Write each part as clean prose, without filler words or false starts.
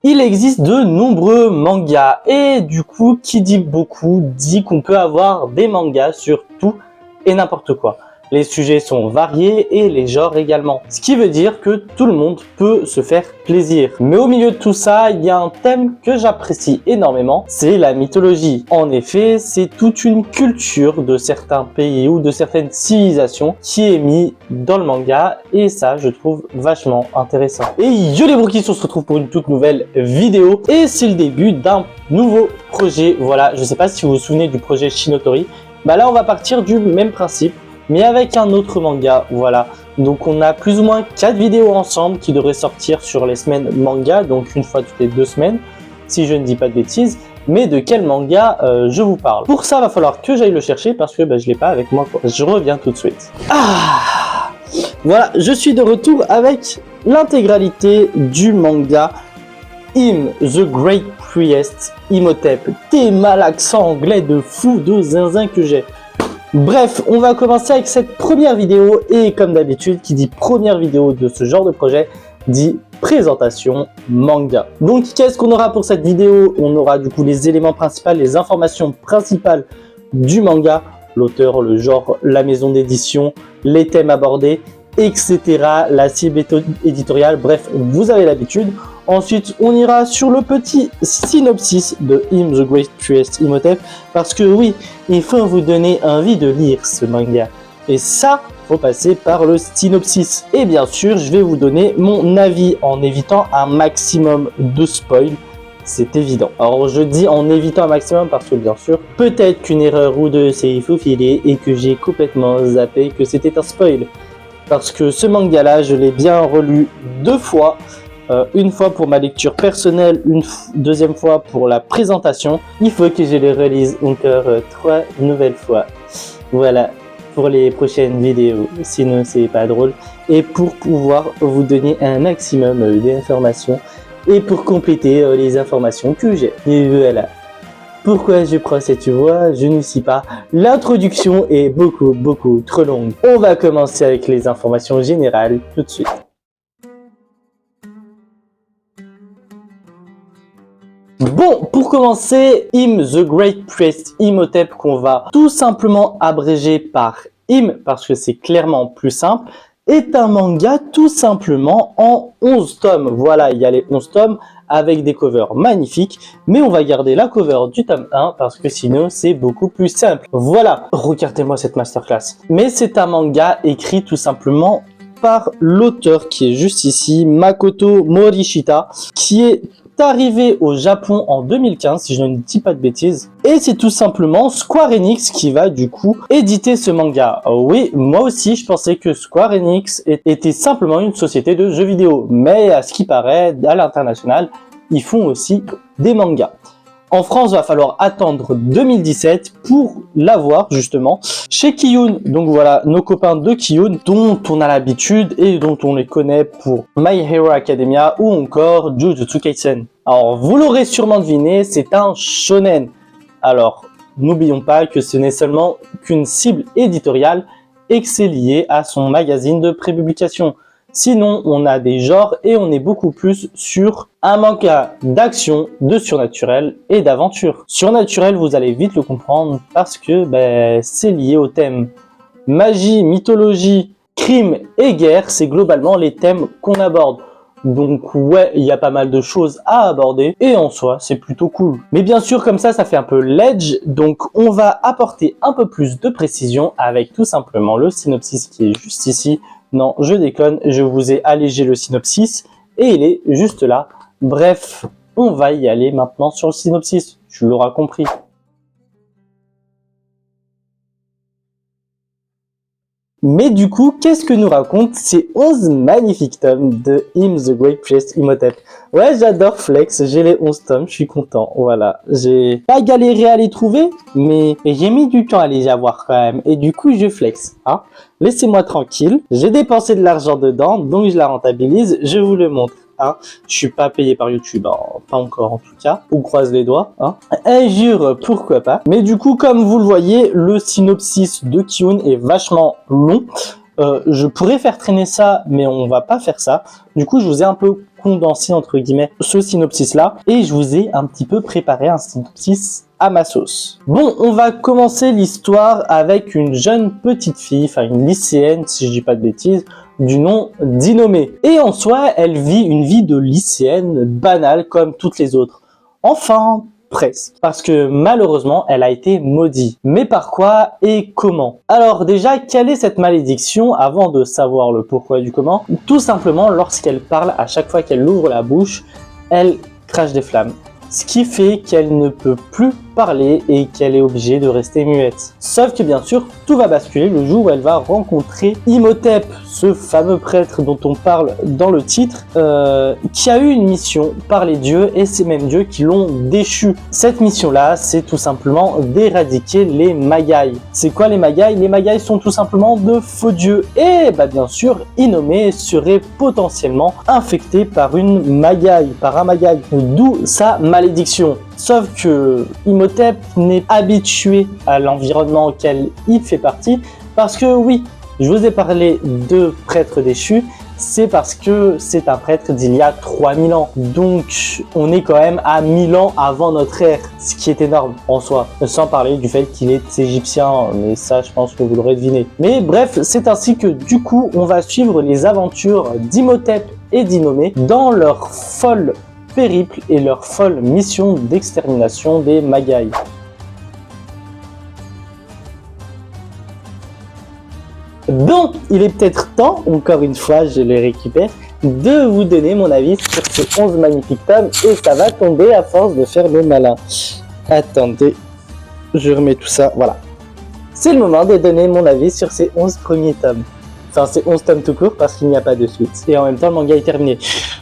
Il existe de nombreux mangas et du coup, qui dit beaucoup dit qu'on peut avoir des mangas sur tout et n'importe quoi. Les sujets sont variés et les genres également. Ce qui veut dire que tout le monde peut se faire plaisir. Mais au milieu de tout ça, il y a un thème que j'apprécie énormément, c'est la mythologie. En effet, c'est toute une culture de certains pays ou de certaines civilisations qui est mise dans le manga et ça, je trouve vachement intéressant. Et yo les broquis, on se retrouve pour une toute nouvelle vidéo et c'est le début d'un nouveau projet. Voilà, je sais pas si vous vous souvenez du projet Shinotori. Bah là, on va partir du même principe, mais avec un autre manga, voilà. Donc on a plus ou moins 4 vidéos ensemble qui devraient sortir sur les semaines manga, donc une fois toutes les 2 semaines, si je ne dis pas de bêtises. Mais de quel manga je vous parle? Pour ça, va falloir que j'aille le chercher parce que je l'ai pas avec moi, quoi. Je reviens tout de suite. Ah, voilà, je suis de retour avec l'intégralité du manga The Great Priest Imhotep. T'es mal accent anglais de fou de zinzin que j'ai. Bref, on va commencer avec cette première vidéo et comme d'habitude, qui dit première vidéo de ce genre de projet, dit présentation manga. Donc qu'est-ce qu'on aura pour cette vidéo? On aura du coup les éléments principaux, les informations principales du manga, l'auteur, le genre, la maison d'édition, les thèmes abordés, etc. La cible éditoriale, bref, vous avez l'habitude. Ensuite, on ira sur le petit synopsis de The Great Priest Imhotep, parce que oui, il faut vous donner envie de lire ce manga. Et ça, faut passer par le synopsis. Et bien sûr, je vais vous donner mon avis en évitant un maximum de spoil. C'est évident. Alors, je dis en évitant un maximum parce que bien sûr, peut-être qu'une erreur ou deux s'est faufilée et que j'ai complètement zappé que c'était un spoil. Parce que ce manga-là, je l'ai bien relu 2 fois. Une fois pour ma lecture personnelle, deuxième fois pour la présentation. Il faut que je le relise encore 3 nouvelles fois. Voilà, pour les prochaines vidéos, sinon c'est pas drôle. Et pour pouvoir vous donner un maximum d'informations et pour compléter les informations que j'ai. Et voilà. Pourquoi je prends cette voix? Je ne sais pas. L'introduction est beaucoup trop longue. On va commencer avec les informations générales tout de suite. Bon, pour commencer, The Great Priest Imhotep, qu'on va tout simplement abréger par parce que c'est clairement plus simple, est un manga tout simplement en 11 tomes. Voilà, il y a les 11 tomes avec des covers magnifiques, mais on va garder la cover du tome 1 parce que sinon c'est beaucoup plus simple. Voilà, regardez-moi cette masterclass. Mais c'est un manga écrit tout simplement par l'auteur qui est juste ici, Makoto Morishita, qui est arrivé au Japon en 2015, si je ne dis pas de bêtises. Et c'est tout simplement Square Enix qui va du coup éditer ce manga. Oui, moi aussi je pensais que Square Enix était simplement une société de jeux vidéo. Mais à ce qui paraît, à l'international, ils font aussi des mangas. En France, il va falloir attendre 2017 pour l'avoir justement chez Kiyun. Donc voilà, nos copains de Kiyun dont on a l'habitude et dont on les connaît pour My Hero Academia ou encore Jujutsu Kaisen. Alors vous l'aurez sûrement deviné, c'est un shonen. Alors n'oublions pas que ce n'est seulement qu'une cible éditoriale et que c'est lié à son magazine de prépublication. Sinon, on a des genres et on est beaucoup plus sur un manga d'action, de surnaturel et d'aventure. Surnaturel, vous allez vite le comprendre parce que c'est lié au thème magie, mythologie, crime et guerre. C'est globalement les thèmes qu'on aborde. Donc ouais, il y a pas mal de choses à aborder et en soi, c'est plutôt cool. Mais bien sûr, comme ça fait un peu ledge, donc on va apporter un peu plus de précision avec tout simplement le synopsis qui est juste ici. Non, je déconne, je vous ai allégé le synopsis et il est juste là. Bref, on va y aller maintenant sur le synopsis, tu l'auras compris. Mais du coup, qu'est-ce que nous racontent ces 11 magnifiques tomes de The Great Priest Imhotep? Ouais, j'adore flex, j'ai les 11 tomes, je suis content, voilà. J'ai pas galéré à les trouver, mais j'ai mis du temps à les avoir quand même, et du coup, je flex, hein. Laissez-moi tranquille, j'ai dépensé de l'argent dedans, donc je la rentabilise, je vous le montre. Hein. Je suis pas payé par YouTube, hein. Pas encore en tout cas. On croise les doigts. Hein. Un jour, pourquoi pas. Mais du coup, comme vous le voyez, le synopsis de Kiyun est vachement long. Je pourrais faire traîner ça, mais on va pas faire ça. Du coup, je vous ai un peu condensé, entre guillemets, ce synopsis-là, et je vous ai un petit peu préparé un synopsis à ma sauce. Bon, on va commencer l'histoire avec une jeune petite fille, enfin une lycéenne, si je dis pas de bêtises, du nom d'Inomé. Et en soi, elle vit une vie de lycéenne banale comme toutes les autres. Enfin, presque. Parce que malheureusement, elle a été maudite. Mais par quoi et comment? Alors déjà, quelle est cette malédiction avant de savoir le pourquoi du comment? Tout simplement, lorsqu'elle parle, à chaque fois qu'elle ouvre la bouche, elle crache des flammes. Ce qui fait qu'elle ne peut plus parler et qu'elle est obligée de rester muette. Sauf que bien sûr, tout va basculer le jour où elle va rencontrer Imhotep, ce fameux prêtre dont on parle dans le titre, qui a eu une mission par les dieux et ces mêmes dieux qui l'ont déchu. Cette mission-là, c'est tout simplement d'éradiquer les Mayaï. C'est quoi les Mayaï? Les Mayaï sont tout simplement de faux dieux et bien sûr, Inomé serait potentiellement infecté par une Mayaï, par un Mayaï, d'où sa malédiction. Sauf que Imhotep n'est habitué à l'environnement auquel il fait partie, parce que oui, je vous ai parlé de prêtre déchu, c'est parce que c'est un prêtre d'il y a 3000 ans. Donc on est quand même à 1000 ans avant notre ère, ce qui est énorme en soi, sans parler du fait qu'il est égyptien, mais ça je pense que vous l'aurez deviné. Mais bref, c'est ainsi que du coup on va suivre les aventures d'Imhotep et d'Inomé dans leur folle périple et leur folle mission d'extermination des Mayaï. Donc, il est peut-être temps, encore une fois, je les récupère, de vous donner mon avis sur ces 11 magnifiques tomes et ça va tomber à force de faire le malin. Attendez, je remets tout ça, voilà. C'est le moment de donner mon avis sur ces 11 premiers tomes. Enfin, c'est 11 tomes tout court parce qu'il n'y a pas de suite. Et en même temps, le manga est terminé.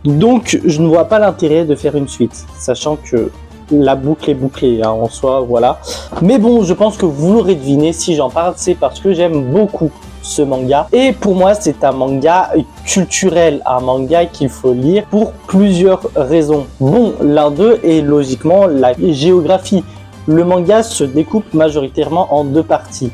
Donc, je ne vois pas l'intérêt de faire une suite, sachant que la boucle est bouclée, hein, en soi, voilà. Mais bon, je pense que vous l'aurez deviné, si j'en parle, c'est parce que j'aime beaucoup ce manga. Et pour moi, c'est un manga culturel, un manga qu'il faut lire pour plusieurs raisons. Bon, l'un d'eux est logiquement la géographie. Le manga se découpe majoritairement en deux parties.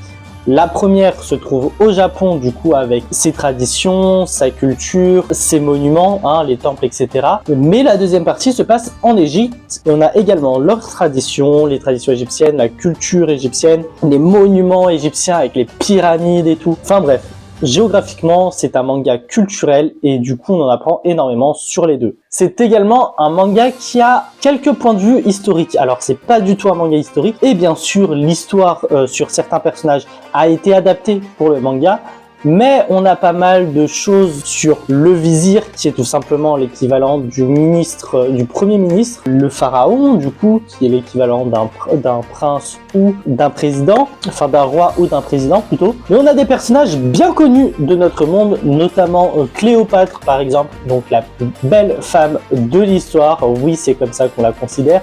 La première se trouve au Japon, du coup, avec ses traditions, sa culture, ses monuments, hein, les temples, etc. Mais la deuxième partie se passe en Égypte et on a également leurs traditions, les traditions égyptiennes, la culture égyptienne, les monuments égyptiens avec les pyramides et tout. Enfin bref, géographiquement, c'est un manga culturel et du coup, on en apprend énormément sur les deux. C'est également un manga qui a quelques points de vue historiques. Alors, c'est pas du tout un manga historique. Et bien sûr, l'histoire sur certains personnages a été adaptée pour le manga. Mais on a pas mal de choses sur le vizir, qui est tout simplement l'équivalent du ministre, du premier ministre, le pharaon, du coup, qui est l'équivalent d'un prince ou d'un président, enfin d'un roi ou d'un président plutôt. Mais on a des personnages bien connus de notre monde, notamment Cléopâtre par exemple, donc la plus belle femme de l'histoire, oui c'est comme ça qu'on la considère.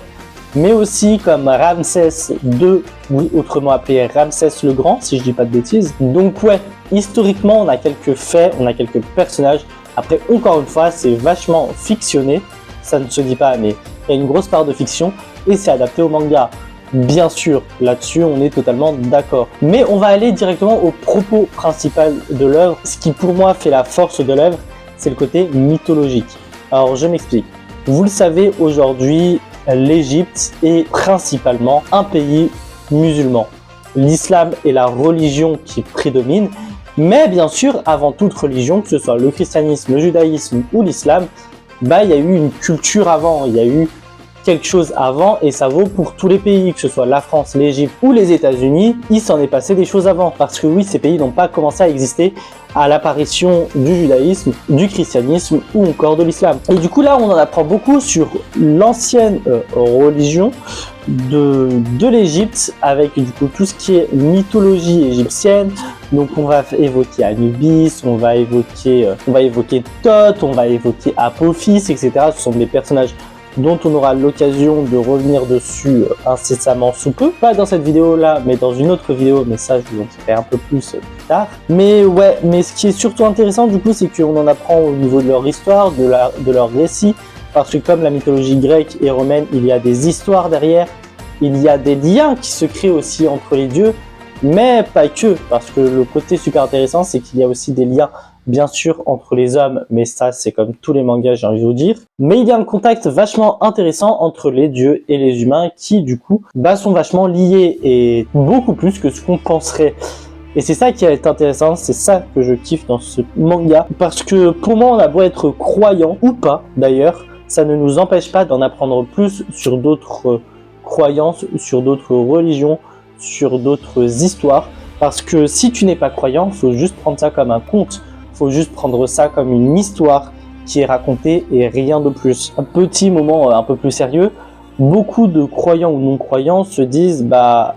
Mais aussi comme Ramsès II, ou autrement appelé Ramsès le Grand, si je dis pas de bêtises. Donc ouais, historiquement, on a quelques faits, on a quelques personnages. Après, encore une fois, c'est vachement fictionné, ça ne se dit pas, mais il y a une grosse part de fiction, et c'est adapté au manga. Bien sûr, là-dessus, on est totalement d'accord. Mais on va aller directement au propos principal de l'œuvre. Ce qui, pour moi, fait la force de l'œuvre, c'est le côté mythologique. Alors, je m'explique. Vous le savez, aujourd'hui, l'Égypte est principalement un pays musulman. L'islam est la religion qui prédomine, mais bien sûr, avant toute religion, que ce soit le christianisme, le judaïsme ou l'islam, il y a eu une culture avant, il y a eu quelque chose avant et ça vaut pour tous les pays, que ce soit la France, l'Égypte ou les États-Unis, il s'en est passé des choses avant. Parce que oui, ces pays n'ont pas commencé à exister à l'apparition du judaïsme, du christianisme ou encore de l'islam. Et du coup là, on en apprend beaucoup sur l'ancienne religion de l'Égypte avec du coup tout ce qui est mythologie égyptienne. Donc on va évoquer Anubis, on va évoquer Thoth, on va évoquer Apophis, etc. Ce sont des personnages dont on aura l'occasion de revenir dessus incessamment sous peu. Pas dans cette vidéo là, mais dans une autre vidéo, mais ça je vous en dirai un peu plus plus tard. Mais ouais, mais ce qui est surtout intéressant du coup, c'est qu'on en apprend au niveau de leur histoire, de leur récit, parce que comme la mythologie grecque et romaine, il y a des histoires derrière, il y a des liens qui se créent aussi entre les dieux, mais pas que, parce que le côté super intéressant, c'est qu'il y a aussi des liens, bien sûr, entre les hommes, mais ça, c'est comme tous les mangas, j'ai envie de vous dire. Mais il y a un contact vachement intéressant entre les dieux et les humains qui, du coup, sont vachement liés et beaucoup plus que ce qu'on penserait. Et c'est ça qui est intéressant, c'est ça que je kiffe dans ce manga, parce que pour moi, on a beau être croyant ou pas, d'ailleurs, ça ne nous empêche pas d'en apprendre plus sur d'autres croyances, sur d'autres religions, sur d'autres histoires, parce que si tu n'es pas croyant, faut juste prendre ça comme un conte, faut juste prendre ça comme une histoire qui est racontée et rien de plus. Un petit moment un peu plus sérieux, beaucoup de croyants ou non-croyants se disent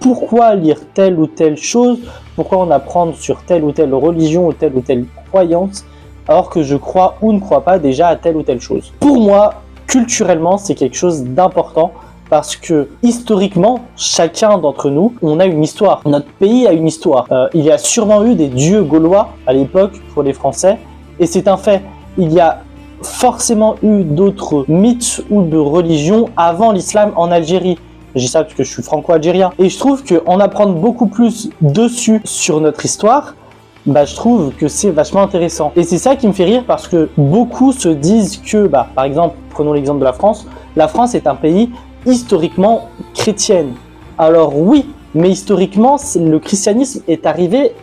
pourquoi lire telle ou telle chose, pourquoi en apprendre sur telle ou telle religion ou telle croyance, alors que je crois ou ne crois pas déjà à telle ou telle chose. Pour moi, culturellement, c'est quelque chose d'important parce que historiquement, chacun d'entre nous, on a une histoire. Notre pays a une histoire. Il y a sûrement eu des dieux gaulois à l'époque pour les Français, et c'est un fait. Il y a forcément eu d'autres mythes ou de religions avant l'islam en Algérie. Je dis ça parce que je suis franco-algérien. Et je trouve qu'en apprendre beaucoup plus dessus sur notre histoire, je trouve que c'est vachement intéressant. Et c'est ça qui me fait rire parce que beaucoup se disent que, par exemple, prenons l'exemple de la France est un pays historiquement chrétienne. Alors oui, mais historiquement, le christianisme est arrivé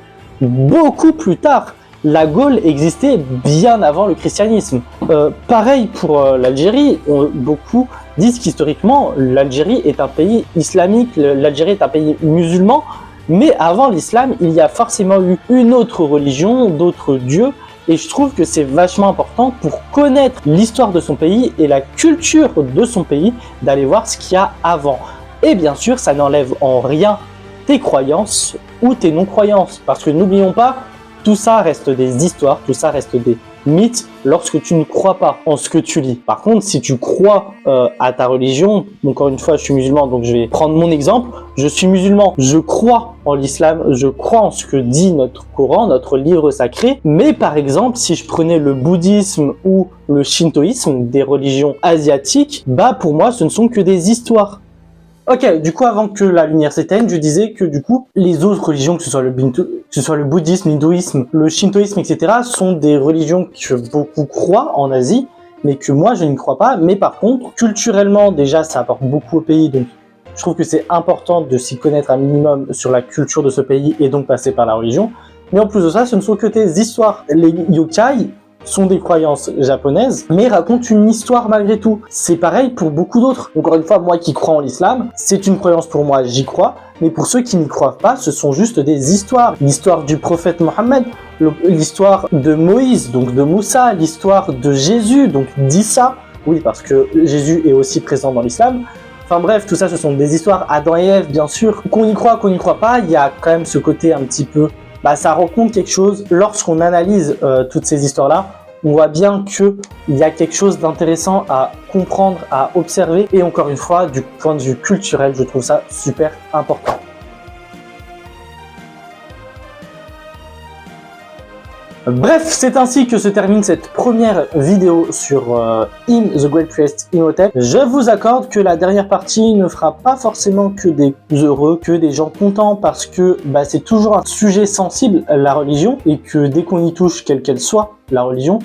beaucoup plus tard. La Gaule existait bien avant le christianisme. Pareil pour l'Algérie, beaucoup disent qu'historiquement, l'Algérie est un pays islamique, l'Algérie est un pays musulman, mais avant l'islam, il y a forcément eu une autre religion, d'autres dieux, et je trouve que c'est vachement important pour connaître l'histoire de son pays et la culture de son pays, d'aller voir ce qu'il y a avant. Et bien sûr, ça n'enlève en rien tes croyances ou tes non-croyances, parce que n'oublions pas, tout ça reste des histoires, tout ça reste des mythes lorsque tu ne crois pas en ce que tu lis. Par contre, si tu crois à ta religion, encore une fois, je suis musulman, donc je vais prendre mon exemple. Je suis musulman, je crois en l'islam, je crois en ce que dit notre Coran, notre livre sacré. Mais par exemple, si je prenais le bouddhisme ou le shintoïsme, des religions asiatiques, pour moi, ce ne sont que des histoires. Ok, du coup, avant que la lumière s'éteigne, je disais que du coup, les autres religions, que ce soit le bouddhisme, l'hindouisme, le shintoïsme, etc., sont des religions que beaucoup croient en Asie, mais que moi, je ne crois pas. Mais par contre, culturellement, déjà, ça apporte beaucoup au pays, donc je trouve que c'est important de s'y connaître un minimum sur la culture de ce pays et donc passer par la religion. Mais en plus de ça, ce ne sont que des histoires. Les yokai sont des croyances japonaises, mais racontent une histoire malgré tout. C'est pareil pour beaucoup d'autres. Encore une fois, moi qui crois en l'islam, c'est une croyance pour moi, j'y crois, mais pour ceux qui n'y croient pas, ce sont juste des histoires. L'histoire du prophète Mohammed, l'histoire de Moïse, donc de Moussa, l'histoire de Jésus, donc d'Issa, oui, parce que Jésus est aussi présent dans l'islam. Enfin bref, tout ça, ce sont des histoires. Adam et Ève, bien sûr. Qu'on y croit, qu'on n'y croit pas, il y a quand même ce côté un petit peu... ça raconte quelque chose. Lorsqu'on analyse toutes ces histoires-là, on voit bien qu'il y a quelque chose d'intéressant à comprendre, à observer. Et encore une fois, du point de vue culturel, je trouve ça super important. Bref, c'est ainsi que se termine cette première vidéo sur In the Great Priest Imhotep. Je vous accorde que la dernière partie ne fera pas forcément que des heureux, que des gens contents, parce que c'est toujours un sujet sensible, la religion, et que dès qu'on y touche, quelle qu'elle soit, la religion,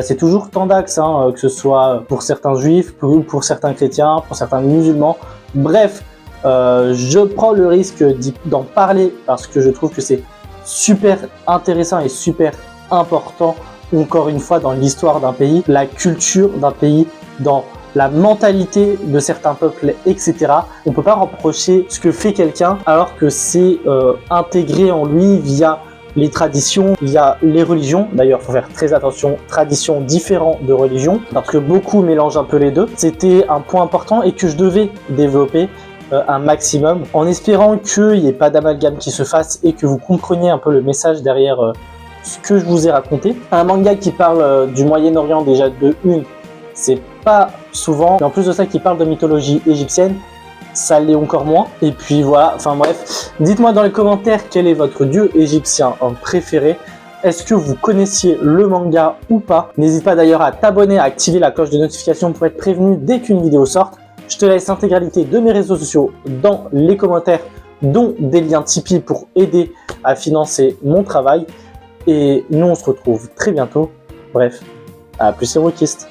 c'est toujours tendax, que ce soit pour certains juifs, pour certains chrétiens, pour certains musulmans. Bref, je prends le risque d'en parler parce que je trouve que c'est super intéressant et super important, encore une fois, dans l'histoire d'un pays, la culture d'un pays, dans la mentalité de certains peuples, etc. On ne peut pas reprocher ce que fait quelqu'un alors que c'est intégré en lui via les traditions, via les religions. D'ailleurs, il faut faire très attention, traditions différentes de religions, parce que beaucoup mélangent un peu les deux. C'était un point important et que je devais développer un maximum, en espérant qu'il n'y ait pas d'amalgame qui se fasse et que vous compreniez un peu le message derrière ce que je vous ai raconté. Un manga qui parle du Moyen-Orient, déjà de une, c'est pas souvent, et en plus de ça qui parle de mythologie égyptienne, ça l'est encore moins. Et puis voilà, enfin bref, dites-moi dans les commentaires quel est votre dieu égyptien préféré. Est-ce que vous connaissiez le manga ou pas? N'hésite pas d'ailleurs à t'abonner, à activer la cloche de notification pour être prévenu dès qu'une vidéo sorte. Je te laisse l'intégralité de mes réseaux sociaux dans les commentaires dont des liens Tipeee pour aider à financer mon travail. Et nous, on se retrouve très bientôt. Bref, à plus, héroïstes.